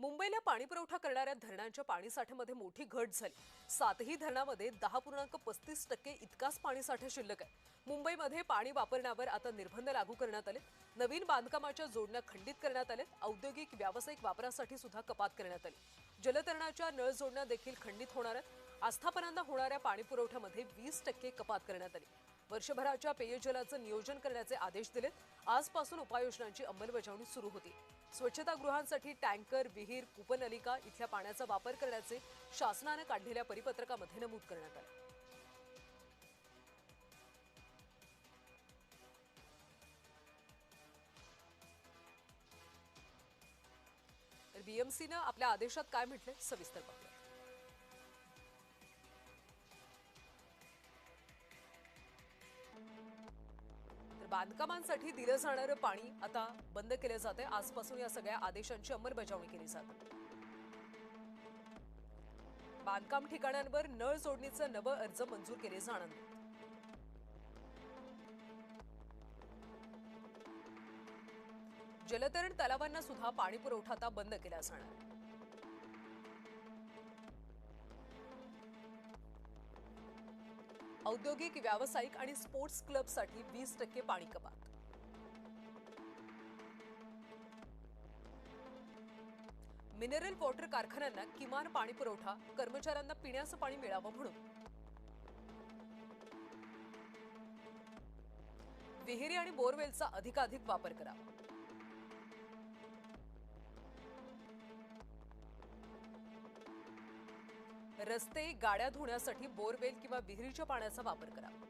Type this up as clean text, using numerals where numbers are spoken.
मुंबईला पाणीपुरवठा करणाऱ्या धरणांच्या पाणीसाठ्यामध्ये मोठी घट झाली। 7ही धरणामध्ये 10.35% इतकाच पाणीसाठा शिल्लक आहे। मुंबईमध्ये पाणी वापरण्यावर आता निर्बंध लागू करण्यात आले। नवीन बांधकामाच्या जोडण्या खंडित करण्यात आल्या। औद्योगिक व्यावसायिक वापरासाठी सुद्धा कपात करण्यात आली। जलतरणाच्या नळ जोडण्या देखील खंडित होणार आहेत। आस्थापनांना होणाऱ्या पाणीपुरवठ्यामध्ये 20% कपात करण्यात आली। वर्षभराच्या पेयजलाचं नियोजन करण्याचे आदेश दिलेत। आजपासून उपाययोजनांची अंमलबजावणी सुरू होती। स्वच्छतागृहांसाठी टँकर, विहीर, कूपनलिका इथल्या पाण्याचा वापर करण्याचे शासनाने काढलेल्या परिपत्रकामध्ये नमूद करण्यात आले। तर बीएमसीने आपल्या आदेशात काय म्हटले सविस्तर पाहूया। तर बांधकामांसाठी दिलं जाणारं पाणी आता बंद केलं जाते। आजपासून या सगळ्या आदेशांची अंमलबजावणी केली जाते। बांधकाम ठिकाणांवर नळ जोडणीचं नवं अर्ज मंजूर केले जाणार नाहीत। जलतरण तलावांना सुद्धा पाणीपुरवठा आता बंद केला जाणार आहे। औद्योगिक, व्यावसायिक आणि स्पोर्ट्स क्लबसाठी 20% पाणी कपात। मिनरल वॉटर कारखान्यांना किमान पाणीपुरवठा, कर्मचाऱ्यांना पिण्याचं पाणी मिळावं म्हणून। विहिरी आणि बोरवेलचा अधिकाधिक वापर करावा। रस्ते, गाड्या धुण्यासाठी बोरवेल किंवा विहिरीच्या पाण्याचा वापर करावा।